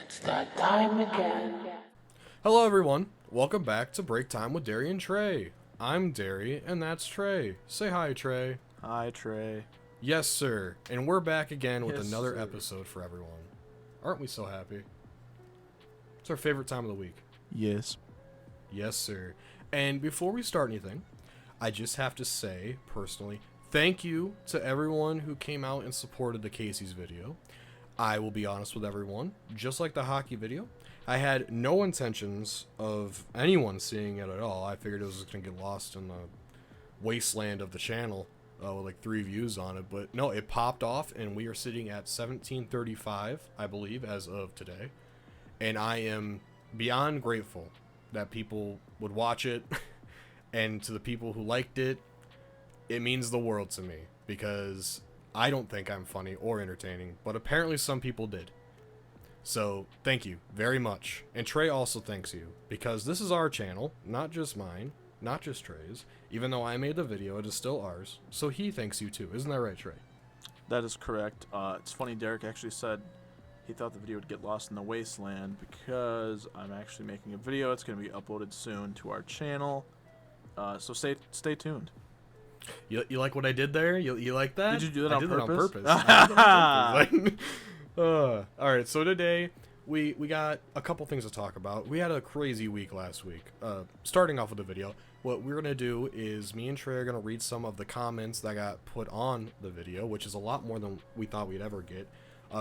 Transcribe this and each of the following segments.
It's that time again. Hello everyone, welcome back to Break Time with Derry and Trey. I'm Derry, and that's Trey. Say hi, Trey. Hi, Trey. Yes, sir. And we're back again with Yes, another sir. episode for everyone. Aren't we so happy? It's our favorite time of the week. Yes. Yes, sir. And before we start anything, I just have to say, personally, thank you to everyone who came out and supported the Casey's video. I will be honest with everyone, just like the hockey video, I had no intentions of anyone seeing it at all. I figured it was just going to get lost in the wasteland of the channel with like 3 views on it. But no, it popped off, and we are sitting at 1735, I believe, as of today. And I am beyond grateful that people would watch it. And to the people who liked it, it means the world to me. Because I don't think I'm funny or entertaining, but apparently some people did. So, thank you very much. And Trey also thanks you, because this is our channel, not just mine, not just Trey's. Even though I made the video, it is still ours. So he thanks you too. Isn't that right, Trey? That is correct. It's funny, Derek actually said he thought the video would get lost in the wasteland because I'm actually making a video. It's going to be uploaded soon to our channel. So stay tuned. You like what I did there? You like that? Did you do that I on did purpose? That on purpose. I did that on purpose. Alright, so today we got a couple things to talk about. We had a crazy week last week. Starting off with the video, what we're going to do is me and Trey are going to read some of the comments that got put on the video, which is a lot more than we thought we'd ever get.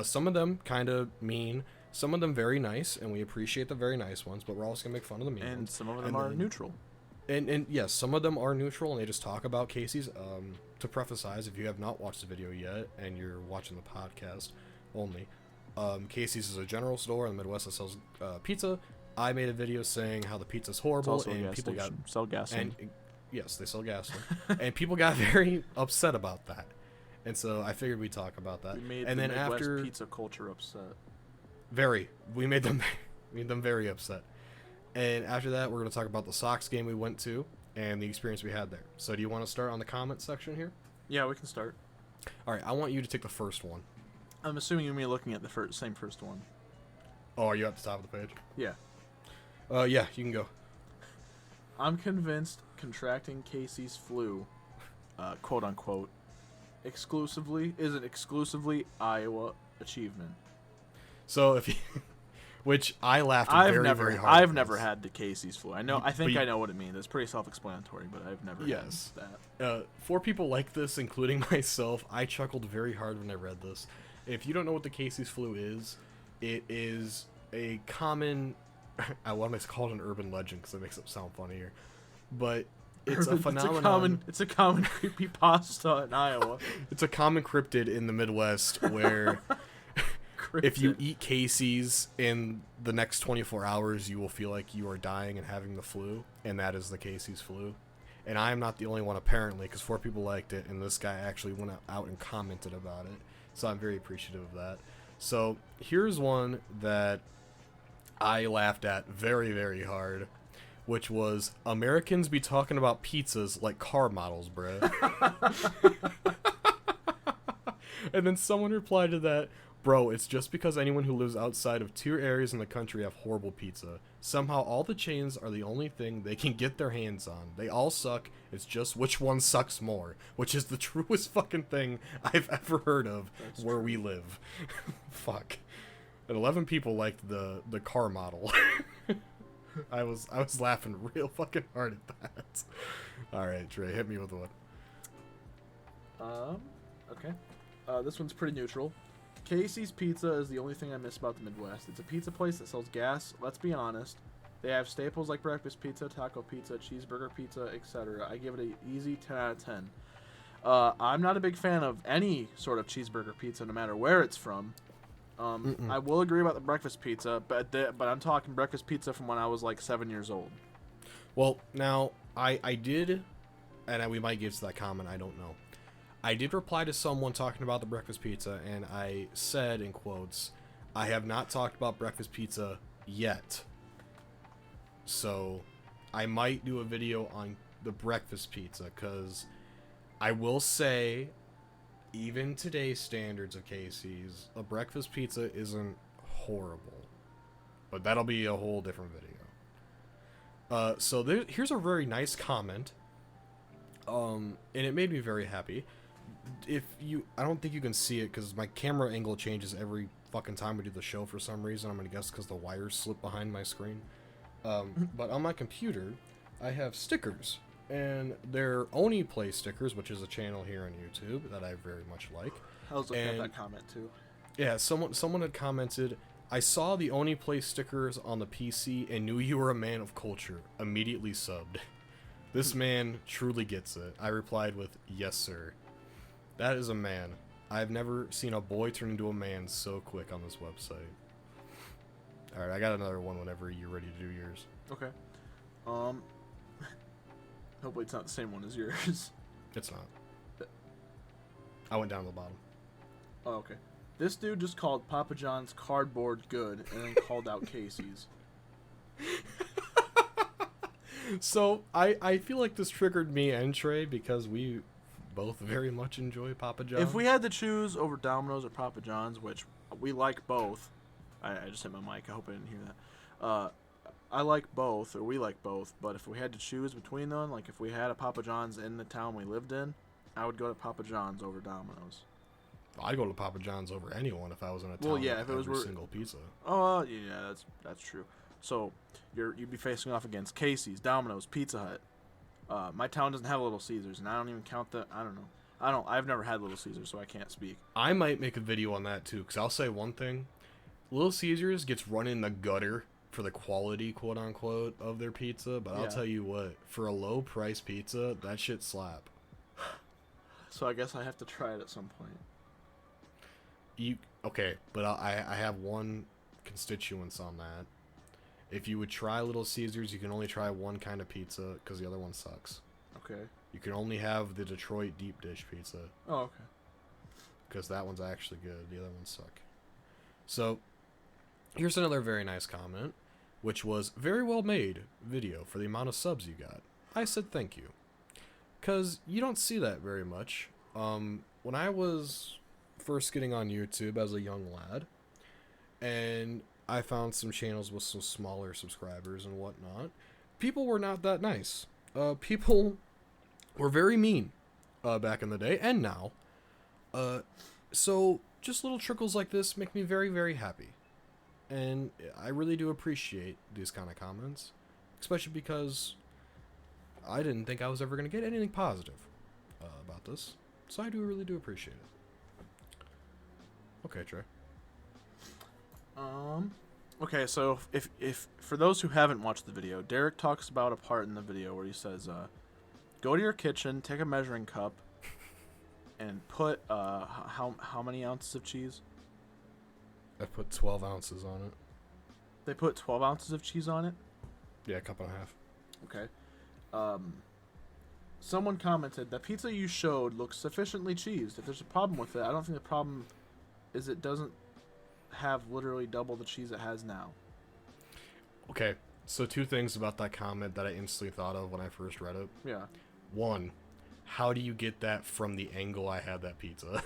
Some of them kind of mean, some of them very nice, and we appreciate the very nice ones, but we're also going to make fun of the mean And ones. some of them are neutral. And yes, some of them are neutral, and they just talk about Casey's. To preface, if you have not watched the video yet, and you're watching the podcast only, Casey's is a general store in the Midwest that sells pizza. I made a video saying how the pizza's horrible, Also a and gas people station. Sell gasoline. and yes, they sell gasoline, and people got very upset about that. And so I figured we'd talk about that. We made and the then Midwest after pizza culture upset. we made them very upset. And after that, we're going to talk about the Sox game we went to and the experience we had there. So do you want to start on the comment section here? Yeah, we can start. All right, I want you to take the first one. I'm assuming you're looking at the same first one. Oh, are you at the top of the page? Yeah. Yeah, you can go. I'm convinced contracting Casey's flu, quote unquote, is an exclusively Iowa achievement. So if you, which I laughed very hard. I've at never this. had the Casey's flu. I know what it means. It's pretty self-explanatory, but I've never Yes. had that. For people like this, including myself, I chuckled very hard when I read this. If you don't know what the Casey's flu is, it is a common, I want to call it an urban legend because it makes it sound funnier, but it's a phenomenon. It's a common creepypasta in Iowa. It's a common cryptid in the Midwest where if you eat Casey's in the next 24 hours, you will feel like you are dying and having the flu, and that is the Casey's flu. And I am not the only one, apparently, because 4 people liked it, and this guy actually went out and commented about it. So I'm very appreciative of that. So here's one that I laughed at very, very hard, which was, Americans be talking about pizzas like car models, bruh. And then someone replied to that, bro, it's just because anyone who lives outside of tier areas in the country have horrible pizza. Somehow all the chains are the only thing they can get their hands on. They all suck. It's just which one sucks more, which is the truest fucking thing I've ever heard of. That's where true. We live. Fuck. And 11 people liked the car model. I was laughing real fucking hard at that. All right, Trey, hit me with one. Okay. This one's pretty neutral. Casey's Pizza is the only thing I miss about the Midwest. It's a pizza place that sells gas. Let's be honest. They have staples like breakfast pizza, taco pizza, cheeseburger pizza, etc. I give it an easy 10 out of 10. I'm not a big fan of any sort of cheeseburger pizza, no matter where it's from. I will agree about the breakfast pizza, but I'm talking breakfast pizza from when I was like 7 years old. Well, now, I did, and we might get to that comment, I don't know. I did reply to someone talking about the breakfast pizza, and I said, in quotes, I have not talked about breakfast pizza yet. So, I might do a video on the breakfast pizza, because I will say, even today's standards of Casey's, a breakfast pizza isn't horrible. but that'll be a whole different video. So here's a very nice comment, and it made me very happy. I don't think you can see it because my camera angle changes every fucking time we do the show for some reason. I'm gonna guess because the wires slip behind my screen. But on my computer, I have stickers, and they're Oni Play stickers, which is a channel here on YouTube that I very much like. I was looking at that comment too. Yeah, someone had commented, I saw the Oni Play stickers on the PC and knew you were a man of culture. Immediately subbed. This man truly gets it. I replied with, yes, sir. That is a man. I've never seen a boy turn into a man so quick on this website. Alright, I got another one whenever you're ready to do yours. Okay. Hopefully it's not the same one as yours. It's not. I went down to the bottom. Oh, okay. This dude just called Papa John's cardboard good and then called out Casey's. So, I feel like this triggered me and Trey because we both very much enjoy Papa John's. If we had to choose over Domino's or Papa John's, which we like both. I just hit my mic. I hope I didn't hear that. I like both, or we like both, but if we had to choose between them, like if we had a Papa John's in the town we lived in, I would go to Papa John's over Domino's. I'd go to Papa John's over anyone if I was in a town Well, yeah, with if it was every single pizza. Oh, yeah, that's true. So you'd be facing off against Casey's, Domino's, Pizza Hut. My town doesn't have Little Caesars, and I don't even count the. I don't know. I've never had Little Caesars, so I can't speak. I might make a video on that too, because I'll say one thing. Little Caesars gets run in the gutter for the quality, quote unquote, of their pizza, but I'll tell you what, for a low price pizza, that shit slap. So I guess I have to try it at some point. Okay, but I have one constituents on that. If you would try Little Caesars, you can only try one kind of pizza, because the other one sucks. Okay. You can only have the Detroit deep dish pizza. Oh, okay. Because that one's actually good. The other ones suck. So, here's another very nice comment, which was, very well made video for the amount of subs you got. I said thank you. Because you don't see that very much. When I was first getting on YouTube as a young lad, and I found some channels with some smaller subscribers and whatnot, people were not that nice. People were very mean back in the day, and now. So, just little trickles like this make me very, very happy. And I really do appreciate these kind of comments, especially because I didn't think I was ever going to get anything positive about this. So I really do appreciate it. Okay, Trey. Okay, so if for those who haven't watched the video, Derek talks about a part in the video where he says, go to your kitchen, take a measuring cup, and put how many ounces of cheese? I put 12 ounces on it. They put 12 ounces of cheese on it? Yeah, a cup and a half. Okay. Someone commented, the pizza you showed looks sufficiently cheesed. If there's a problem with it, I don't think the problem is it doesn't have literally double the cheese it has now. Okay, so two things about that comment that I instantly thought of when I first read it. Yeah. One, how do you get that from the angle I had that pizza?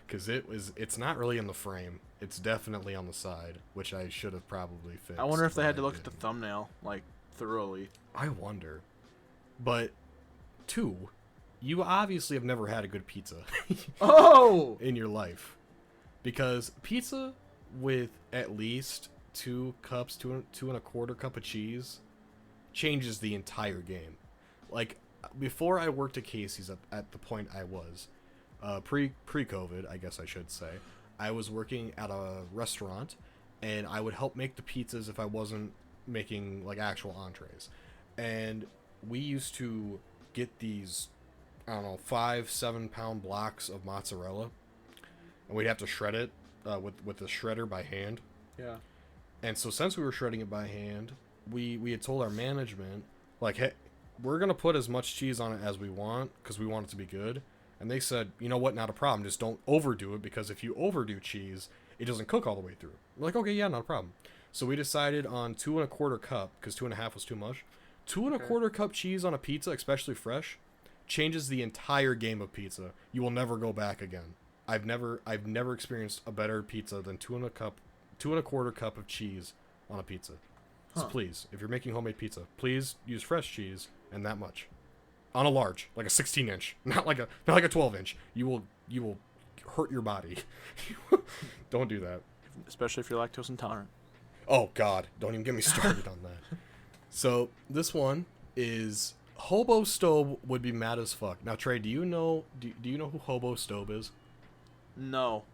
Because it's not really in the frame. It's definitely on the side, which I should have probably fixed. I wonder if they but had to I look at the didn't. thumbnail, like, thoroughly. I wonder. But, two, you obviously have never had a good pizza Oh! in your life. Because pizza with at least 2 cups, two and a quarter cup of cheese changes the entire game. Like, before I worked at Casey's at the point I was, pre-COVID, I guess I should say, I was working at a restaurant, and I would help make the pizzas if I wasn't making, like, actual entrees. And we used to get these, I don't know, 5-7 pound blocks of mozzarella, and we'd have to shred it with the shredder by hand. Yeah. And so since we were shredding it by hand, we had told our management, like, hey, we're going to put as much cheese on it as we want because we want it to be good. And they said, you know what, not a problem. Just don't overdo it, because if you overdo cheese, it doesn't cook all the way through. We're like, okay, yeah, not a problem. So we decided on 2 1/4 cup, because 2 1/2 was too much. 2 1/4 cup cheese on a pizza, especially fresh, changes the entire game of pizza. You will never go back again. I've never experienced a better pizza than 2 1/4 cup of cheese on a pizza. So Huh. please, if you're making homemade pizza, please use fresh cheese and that much. On a large, like a 16-inch, not like a 12-inch. You will hurt your body. Don't do that. Especially if you're lactose intolerant. Oh God, don't even get me started on that. So this one is Hobo Stobe would be mad as fuck. Now Trey, do you know who Hobo Stobe is? No.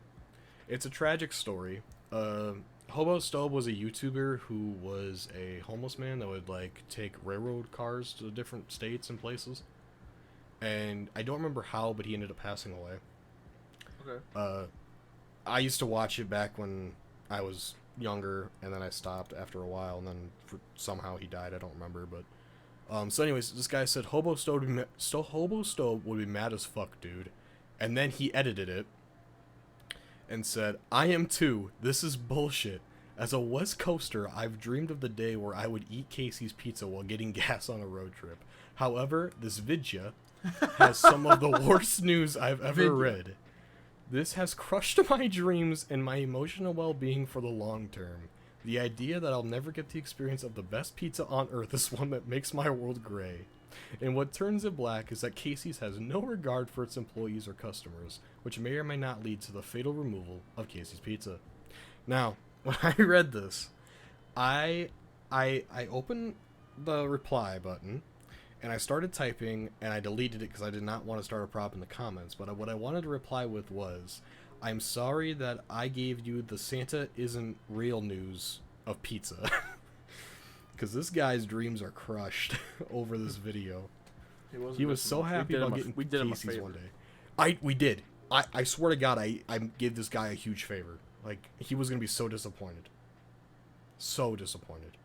It's a tragic story. Hobo Stobe was a YouTuber who was a homeless man that would like take railroad cars to different states and places. And I don't remember how, but he ended up passing away. Okay. I used to watch it back when I was younger, and then I stopped after a while, and then somehow he died. I don't remember, but so anyways, this guy said Hobo Stobe would be mad as fuck, dude, and then he edited it and said, "I am too. This is bullshit. As a West Coaster, I've dreamed of the day where I would eat Casey's pizza while getting gas on a road trip. However, this vidya has some of the worst news I've ever read. This has crushed my dreams and my emotional well-being for the long term. The idea that I'll never get the experience of the best pizza on earth is one that makes my world gray. And what turns it black is that Casey's has no regard for its employees or customers, which may or may not lead to the fatal removal of Casey's Pizza." Now, when I read this, I opened the reply button, and I started typing, and I deleted it because I did not want to start a prop in the comments. But what I wanted to reply with was, "I'm sorry that I gave you the Santa isn't real news of pizza." Because this guy's dreams are crushed over this video. He was so happy about getting Casey's one day. We did. I swear to God, I gave this guy a huge favor. Like, he was going to be so disappointed. So disappointed.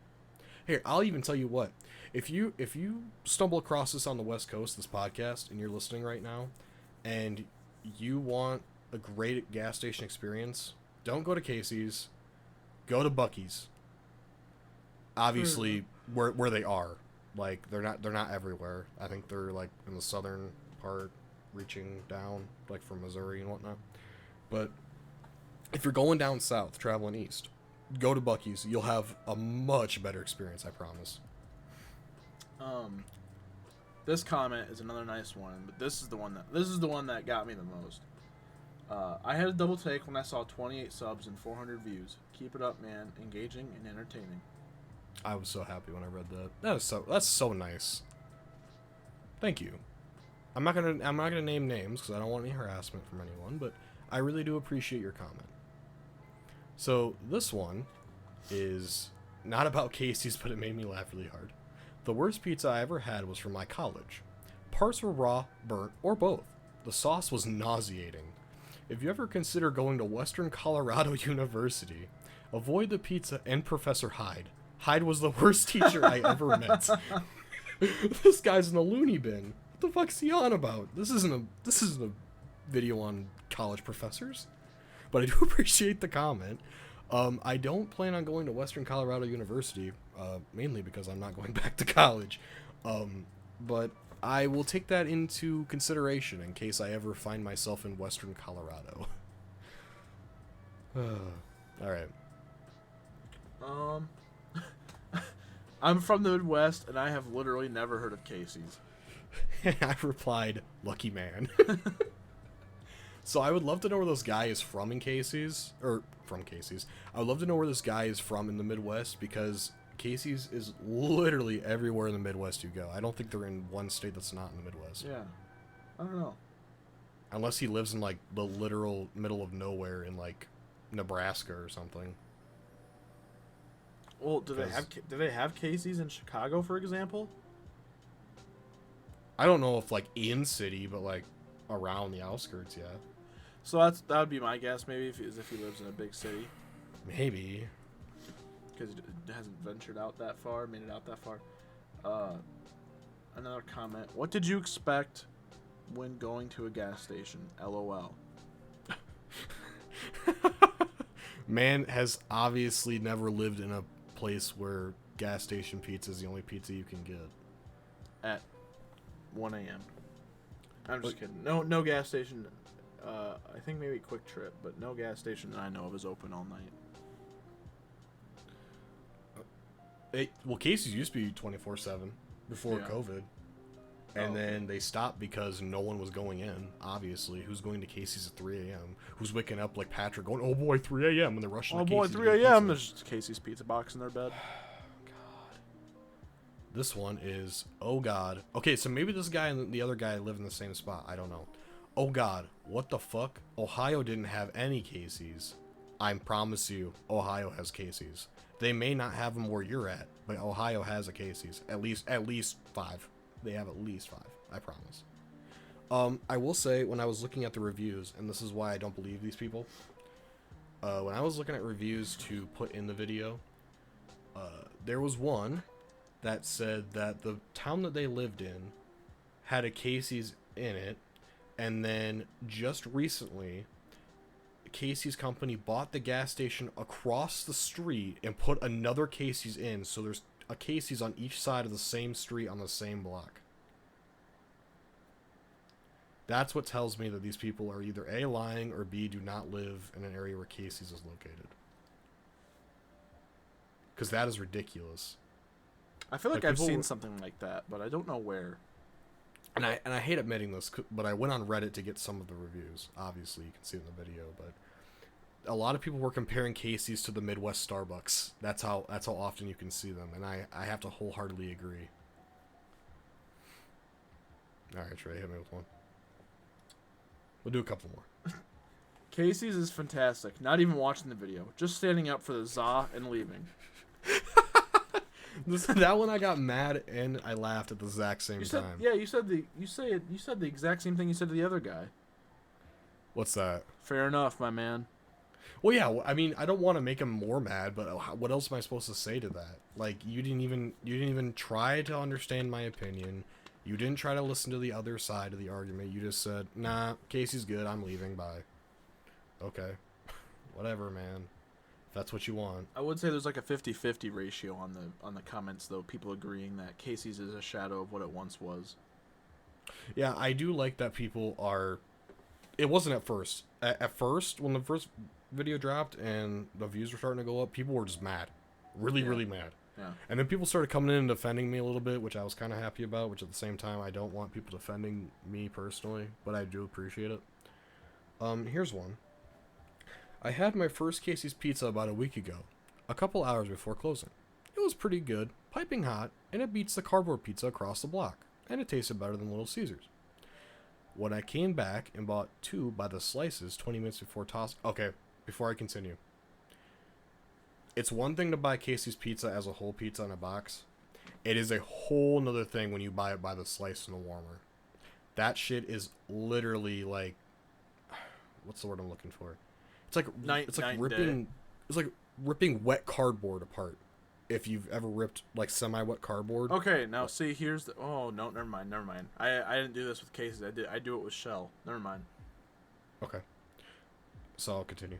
Here, I'll even tell you what. If you stumble across this on the West Coast, this podcast, and you're listening right now, and you want a great gas station experience, don't go to Casey's. Go to Buc-ee's. Obviously, where they are. Like, they're not everywhere. I think they're, like, in the southern part, reaching down, like, from Missouri and whatnot. But if you're going down south, traveling east, go to Buc-ee's. You'll have a much better experience, I promise. This comment is another nice one, but this is the one that got me the most. I had a double take when I saw 28 subs and 400 views. Keep it up, man. Engaging and entertaining. I was so happy when I read that. That's so nice. Thank you. I'm not gonna name names because I don't want any harassment from anyone, but I really do appreciate your comment. So this one is not about Casey's, but it made me laugh really hard. "The worst pizza I ever had was from my college. Parts were raw, burnt, or both. The sauce was nauseating. If you ever consider going to Western Colorado University, avoid the pizza and Professor Hyde. Hyde was the worst teacher I ever met." This guy's in the loony bin. What the fuck's he on about? This isn't a video on college professors. But I do appreciate the comment. I don't plan on going to Western Colorado University, mainly because I'm not going back to college. But I will take that into consideration in case I ever find myself in Western Colorado. All right. I'm from the Midwest, and I have literally never heard of Casey's. I replied, "Lucky man." So I would love to know where this guy is from in Casey's, or from Casey's. I would love to know where this guy is from in the Midwest, because Casey's is literally everywhere in the Midwest you go. I don't think they're in one state that's not in the Midwest. Yeah. I don't know. Unless he lives in, like, the literal middle of nowhere in, like, Nebraska or something. Well, do they have Casey's in Chicago, for example? I don't know if, like, in city, but, like, around the outskirts, yeah. So that would be my guess, maybe, if he lives in a big city. Maybe. Because he hasn't ventured out that far, made it out that far. Another comment. "What did you expect when going to a gas station? LOL." Man has obviously never lived in a place where gas station pizza is the only pizza you can get. At 1 a.m. I'm just kidding. No gas station. I think maybe Quick Trip, but no gas station that I know of is open all night. Well, Casey's used to be 24/7 before Yeah. COVID. And then they stopped because no one was going in, obviously. Who's going to Casey's at 3 a.m.? Who's waking up like Patrick going, oh boy, 3 a.m. and they're rushing to Oh boy, Casey's to 3 get a.m. pizza. There's just Casey's pizza box in their bed. This one is, oh god. Okay, so maybe this guy and the other guy live in the same spot. I don't know. Oh god, what the fuck? Ohio didn't have any Casey's. I promise you, Ohio has Casey's. They may not have them where you're at, but Ohio has a Casey's. At least 5. They have at least 5, I promise. I will say, when I was looking at the reviews, and this is why I don't believe these people, when I was looking at reviews to put in the video, there was one that said that the town that they lived in had a Casey's in it, and then just recently, Casey's company bought the gas station across the street and put another Casey's in, so there's a Casey's on each side of the same street on the same block. That's what tells me that these people are either A, lying, or B, do not live in an area where Casey's is located. Because that is ridiculous. I feel like Like, I've people seen were- something like that, but I don't know where. And I hate admitting this, but I went on Reddit to get some of the reviews. Obviously, you can see it in the video, but a lot of people were comparing Casey's to the Midwest Starbucks. That's how often you can see them, and I have to wholeheartedly agree. All right, Trey, hit me with one. We'll do a couple more. Casey's is fantastic. Not even watching the video, just standing up for the za and leaving. That one I got mad and I laughed at the exact same You said, time. yeah, you said the exact same thing you said to the other guy. What's that? Fair enough, my man. Well, yeah. I mean, I don't want to make him more mad, but what else am I supposed to say to that? Like, you didn't even try to understand my opinion. You didn't try to listen to the other side of the argument. You just said, "Nah, Casey's good. I'm leaving. Bye." Okay, whatever, man. If that's what you want. I would say there's like a 50-50 ratio on the comments, though. People agreeing that Casey's is a shadow of what it once was. Yeah, I do like that people are. It wasn't at first. At first, when the first video dropped and the views were starting to go up, people were just mad, really mad. Yeah. And then people started coming in and defending me a little bit, which I was kind of happy about. Which at the same time, I don't want people defending me personally, but I do appreciate it. Here's one. I had my first Casey's pizza about a week ago, a couple hours before closing. It was pretty good, piping hot, and it beats the cardboard pizza across the block, and it tasted better than Little Caesars. When I came back and bought 2 by the slices 20 minutes before toss. Okay, before I continue. It's one thing to buy Casey's pizza as a whole pizza in a box. It is a whole nother thing when you buy it by the slice in a warmer. That shit is literally like, what's the word I'm looking for? It's like ripping wet cardboard apart. If you've ever ripped like semi-wet cardboard. Okay, now see, here's the. Oh no, never mind. I didn't do this with Casey's. I do it with Shell. Never mind. Okay. So I'll continue.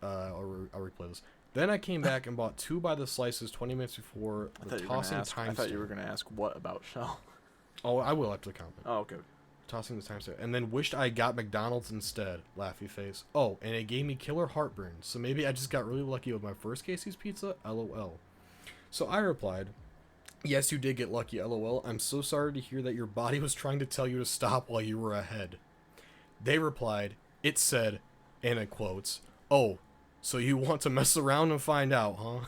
I'll replay this. Then I came back and bought 2 by the slices 20 minutes before the tossing time. I thought you were gonna ask what about Shell. Oh, I will after the comment. Oh, okay. Tossing the time stamp. And then wished I got McDonald's instead. Laughy face. Oh, and it gave me killer heartburn. So maybe I just got really lucky with my first Casey's pizza. LOL. So I replied, yes, you did get lucky. LOL. I'm so sorry to hear that your body was trying to tell you to stop while you were ahead. They replied, it said, and in quotes, oh, so you want to mess around and find out, huh?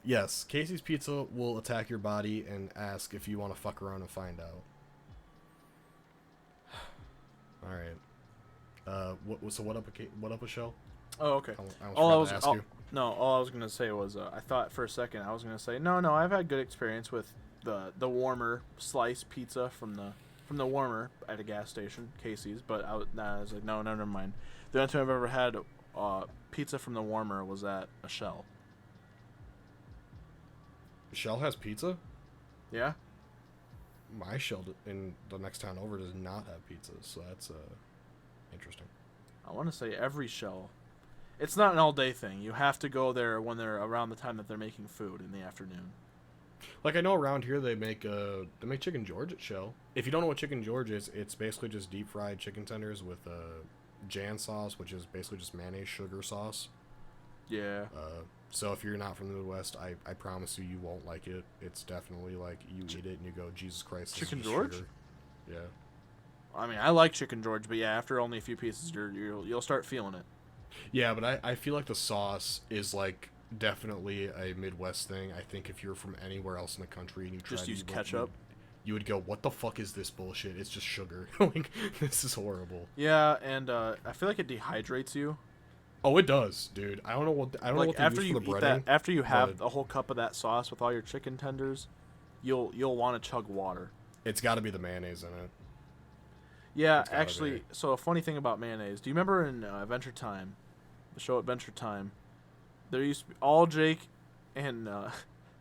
Yes, Casey's Pizza will attack your body and ask if you want to fuck around and find out. All right. What up with Shell? Oh, okay. I All I was was to ask you. all I was gonna say was I thought for a second I was gonna say no, I've had good experience with the warmer slice pizza from the warmer at a gas station, Casey's, but I was like no, never mind. The only time I've ever had pizza from the warmer was at a Shell. Shell has pizza? Yeah. My Shell in the next town over does not have pizza, so that's interesting. I want to say every Shell. It's not an all-day thing. You have to go there when they're around the time that they're making food in the afternoon. Like, I know around here they make Chicken George at Shell. If you don't know what Chicken George is, it's basically just deep fried chicken tenders with Jan sauce, which is basically just mayonnaise sugar sauce. Yeah. So if you're not from the Midwest, I promise you, you won't like it. It's definitely like you eat it and you go, Jesus Christ. This Chicken is just George? sugar. Yeah. I mean, I like Chicken George, but yeah, after only a few pieces, you'll start feeling it. Yeah, but I feel like the sauce is like definitely a Midwest thing. I think if you're from anywhere else in the country and you try Just to use eat ketchup. you would go, what the fuck is this bullshit? It's just sugar. Like, this is horrible. Yeah, and I feel like it dehydrates you. Oh, it does, dude. I don't know what Like what they after use you for the eat breading. that, after you have but a whole cup of that sauce with all your chicken tenders, you'll want to chug water. it's got to be the mayonnaise in it. Yeah, It's gotta actually. be. So a funny thing about mayonnaise. Do you remember in Adventure Time, the show Adventure Time? There used to be all Jake and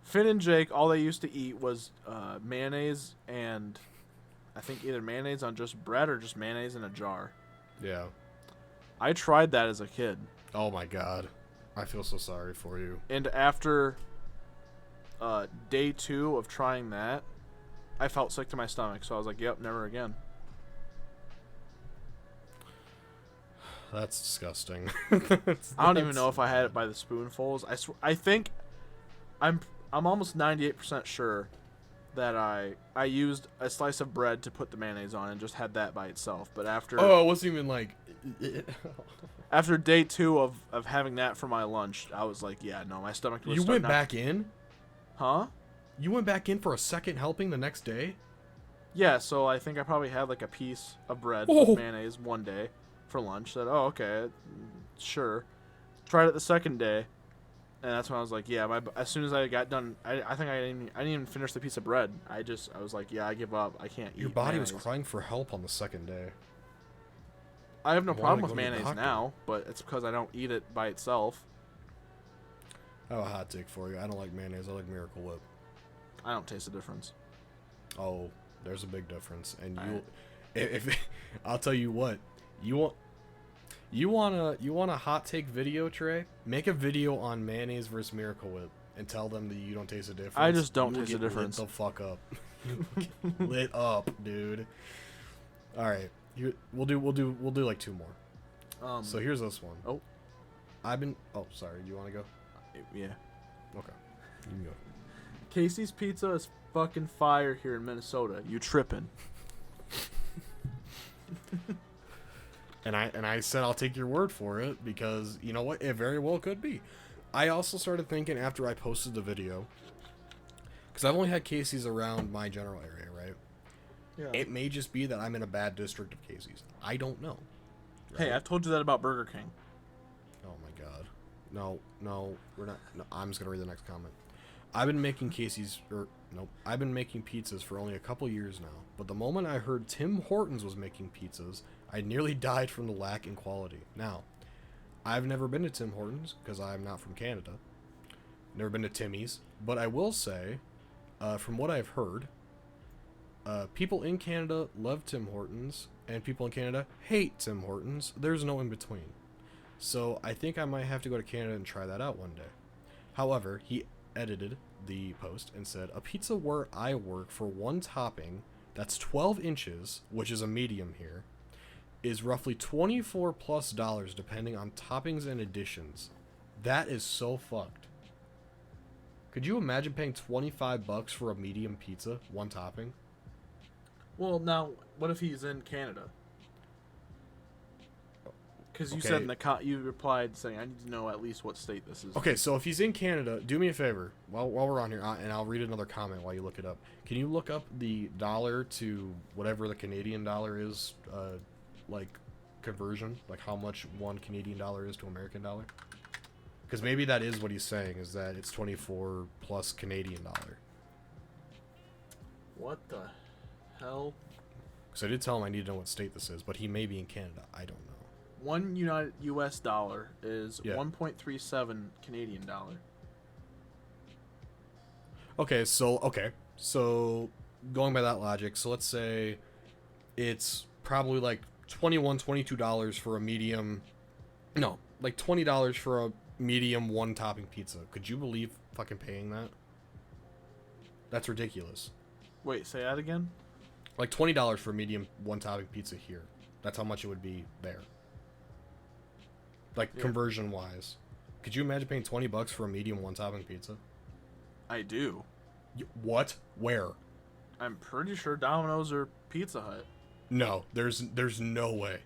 Finn and Jake. All they used to eat was mayonnaise and I think either mayonnaise on just bread or just mayonnaise in a jar. Yeah. I tried that as a kid, Oh my god. I feel so sorry for you. and after day 2 of trying that, I felt sick to my stomach. So I was like, "Yep, never again." That's disgusting. I don't even know if I had it by the spoonfuls. I think I'm almost 98% sure that I used a slice of bread to put the mayonnaise on and just had that by itself. But after Oh, it wasn't even like. after day 2 of having that for my lunch, I was like, yeah, no, my stomach was You starting went not back in? Huh? You went back in for a second helping the next day? Yeah, so I think I probably had like a piece of bread Oh. with mayonnaise one day for lunch. Said, oh, okay, sure. Tried it the second day, and that's when I was like, yeah. As soon as I got done, I think I didn't even finish the piece of bread. I was like, yeah, I give up. I can't eat. Your body was mayonnaise. crying for help on the second day. I have no I wanna problem go with to the mayonnaise doctor. now, but it's because I don't eat it by itself. I have a hot take for you. I don't like mayonnaise. I like Miracle Whip. I don't taste the difference. Oh, there's a big difference. And Alright. if I'll tell you what, you want a hot take video, Trey? Make a video on mayonnaise versus Miracle Whip and tell them that you don't taste the difference. I just don't You will taste the get difference. Lit the fuck up. Lit up, dude. All right, we'll do like 2 more. So here's this one. Oh. Oh, sorry. Do you want to go? Yeah. Okay. You can go. Casey's Pizza is fucking fire here in Minnesota. You tripping? And I said I'll take your word for it because you know what, it very well could be. I also started thinking after I posted the video, because I've only had Casey's around my general area, right? Yeah. It may just be that I'm in a bad district of Casey's. I don't know. Hey, I've told you that about Burger King. Oh my god. No, we're not. No, I'm just gonna read the next comment. I've been making I've been making pizzas for only a couple years now, but the moment I heard Tim Hortons was making pizzas, I nearly died from the lack in quality. Now, I've never been to Tim Hortons because I'm not from Canada. Never been to Timmy's, but I will say, from what I've heard, people in Canada love Tim Hortons, and people in Canada hate Tim Hortons. There's no in between. So I think I might have to go to Canada and try that out one day. However, he edited the post and said, a pizza where I work for one topping that's 12 inches, which is a medium here, is roughly $24+ depending on toppings and additions. That is so fucked. Could you imagine paying $25 for a medium pizza, one topping? Well, now, what if he's in Canada? Because you Okay. said in the you replied saying, I need to know at least what state this is. Okay, so if he's in Canada, do me a favor while we're on here, and I'll read another comment while you look it up. Can you look up the dollar to whatever the Canadian dollar is, like conversion, like how much one Canadian dollar is to American dollar? Because maybe that is what he's saying, is that it's 24 plus Canadian dollar. What the hell? Because I did tell him I need to know what state this is, but he may be in Canada. I don't know. One U.S. dollar is Yeah. 1.37 Canadian dollar. Okay, so going by that logic, so let's say it's probably like $22 for a medium. No, like $20 for a medium one topping pizza. Could you believe fucking paying that? That's ridiculous. Wait, say that again? Like $20 for a medium one topping pizza here. That's how much it would be there. Like Yeah. conversion wise. could you imagine paying $20 for a medium one-topping pizza? I do. What? Where? I'm pretty sure Domino's or Pizza Hut. No, there's no way.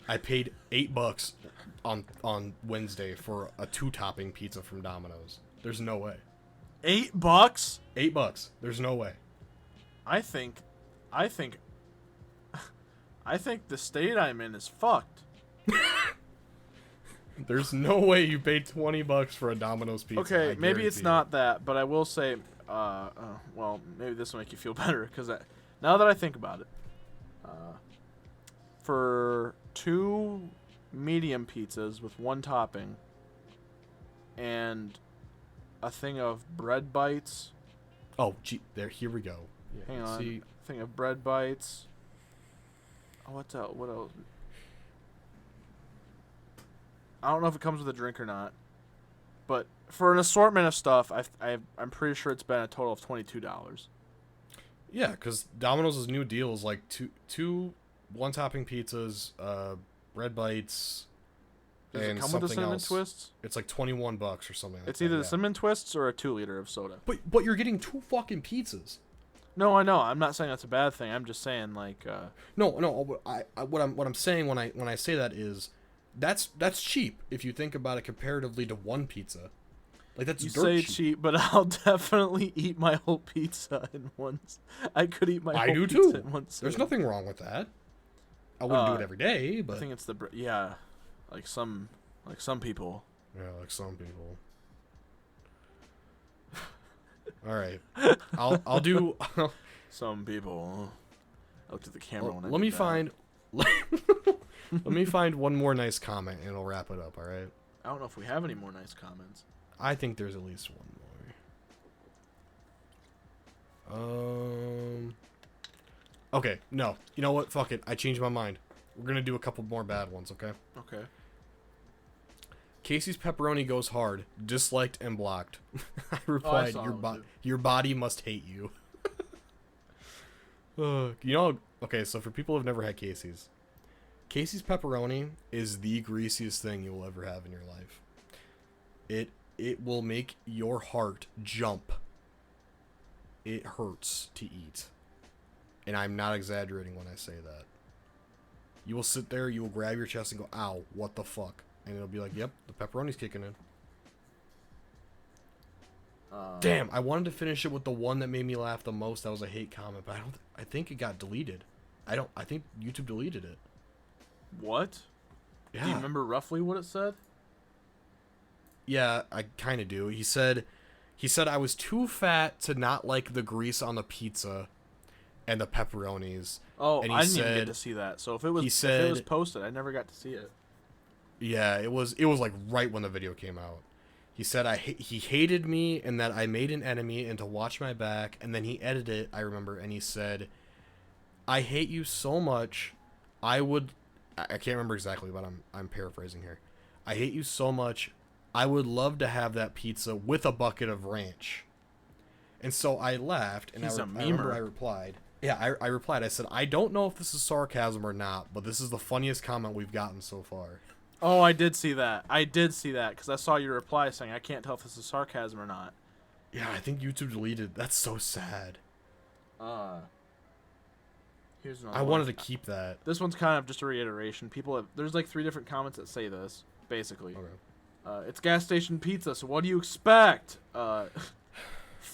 I paid $8 on Wednesday for a 2-topping pizza from Domino's. There's no way. $8? $8. There's no way. I think the state I'm in is fucked. There's no way you paid $20 for a Domino's pizza. Okay, maybe it's guarantee not that, but I will say, well, maybe this will make you feel better, because now that I think about it, for 2 medium pizzas with 1 topping and a thing of bread bites. Oh, gee, here we go. Yeah, Hang on. see, Thing of bread bites. Oh, what else? I don't know if it comes with a drink or not, but for an assortment of stuff, I'm pretty sure it's been a total of $22. yeah, because Domino's new deal is like two one-topping pizzas, bread bites, Does it and come with the something cinnamon else. Twists? It's like $21 or something. Like It's that, either yeah. the cinnamon twists or a 2-liter of soda. But you're getting 2 fucking pizzas. No, I know. I'm not saying that's a bad thing. I'm just saying like. No. What I'm saying when I say that is, that's cheap if you think about it comparatively to 1 pizza. Like that's You dirt say cheap. cheap, but I'll definitely eat my whole pizza in once. I could eat my I whole do pizza too. in one There's sitting. nothing wrong with that. I wouldn't do it every day, I but think it's yeah, like some people. yeah, like some people. All right, I'll do. Some people. I looked at the camera when I let did me that. find. Let me find one more nice comment, and it'll wrap it up. All right. I don't know if we have any more nice comments. I think there's at least one more. Okay, no. You know what? Fuck it. I changed my mind. We're gonna do a couple more bad ones, okay? Okay. Casey's pepperoni goes hard. Disliked and blocked. I replied, saw that one too. your body must hate you. You know, okay, so for people who've never had Casey's pepperoni is the greasiest thing you will ever have in your life. It will make your heart jump. It hurts to eat. And I'm not exaggerating when I say that. You will sit there, you will grab your chest and go, ow, what the fuck? And it'll be like, yep, the pepperoni's kicking in. Damn, I wanted to finish it with the one that made me laugh the most. That was a hate comment, but I think it got deleted. I think YouTube deleted it. What? Yeah. Do you remember roughly what it said? Yeah, I kind of do. He said I was too fat to not like the grease on the pizza and the pepperonis. Oh, and I didn't even get to see that. So if it was if it was posted, I never got to see it. Yeah, it was like right when the video came out. He said he hated me and that I made an enemy and to watch my back, and then he edited it, I remember, and he said, I hate you so much, I can't remember exactly, but I'm paraphrasing here. I hate you so much, I would love to have that pizza with a bucket of ranch. And so I laughed, and I remember I replied. Yeah, I replied. I said, I don't know if this is sarcasm or not, but this is the funniest comment we've gotten so far. Oh, I did see that. Because I saw your reply saying, I can't tell if this is sarcasm or not. Yeah, I think YouTube deleted. That's so sad. Here's another I one. wanted to keep that. This one's kind of just a reiteration. There's like 3 different comments that say this, basically. Okay. It's gas station pizza, so what do you expect?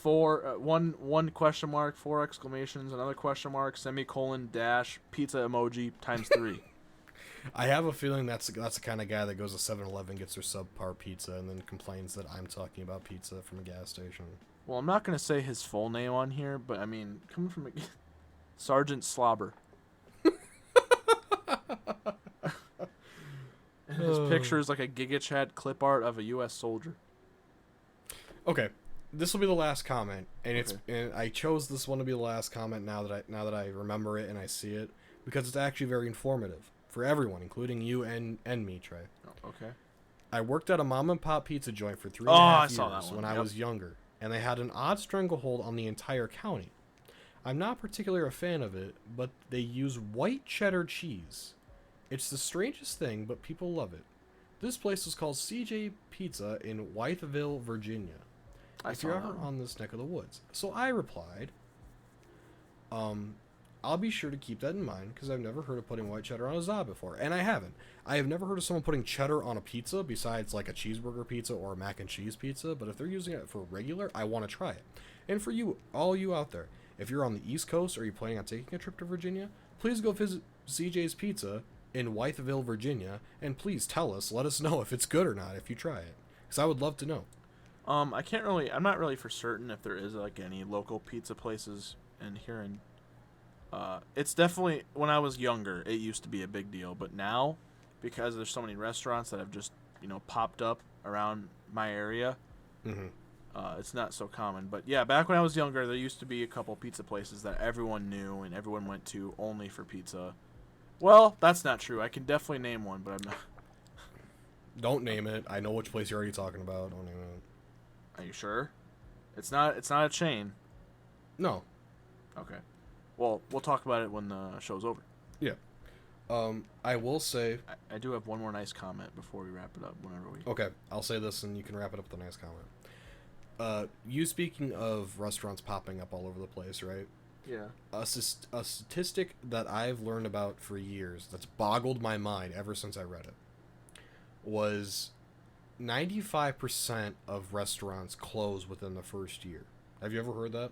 One question mark, 4 exclamations, another question mark, semicolon, dash, pizza emoji times 3. I have a feeling that's the kind of guy that goes to 7-Eleven, gets their subpar pizza, and then complains that I'm talking about pizza from a gas station. Well, I'm not going to say his full name on here, but I mean, coming from Sergeant Slobber. And his picture is like a Giga Chat clip art of a U.S. soldier. Okay, this will be the last comment, and and I chose this one to be the last comment now that I remember it and I see it, because it's actually very informative for everyone, including you and me, Trey. Oh, okay. I worked at a mom and pop pizza joint for 3.5 years saw that one. when I was younger, and they had an odd stranglehold on the entire county. I'm not particularly a fan of it, but they use white cheddar cheese. It's the strangest thing, but people love it. This place is called CJ Pizza in Whiteville, Virginia. If you're ever on this neck of the woods. So I replied, I'll be sure to keep that in mind because I've never heard of putting white cheddar on a za before. And I haven't. I have never heard of someone putting cheddar on a pizza besides like a cheeseburger pizza or a mac and cheese pizza. But if they're using it for regular, I want to try it. And for you, all you out there, if you're on the East Coast or you're planning on taking a trip to Virginia, please go visit CJ's Pizza in Whiteville, Virginia. And please let us know if it's good or not if you try it. Because I would love to know. I'm not really for certain if there is like any local pizza places in here in it's definitely, when I was younger, it used to be a big deal, but now, because there's so many restaurants that have just, popped up around my area, it's not so common. But yeah, back when I was younger, there used to be a couple pizza places that everyone knew and everyone went to only for pizza. Well, that's not true. I can definitely name one, but I'm not. Don't name it. I know which place you're already talking about. Don't name it. Are you sure? It's not a chain. No. Okay. Well, we'll talk about it when the show's over. Yeah. I will say... I do have one more nice comment before we wrap it up, whenever we... Okay, I'll say this and you can wrap it up with a nice comment. You speaking of restaurants popping up all over the place, right? Yeah. A statistic that I've learned about for years that's boggled my mind ever since I read it was 95% of restaurants close within the first year. Have you ever heard that?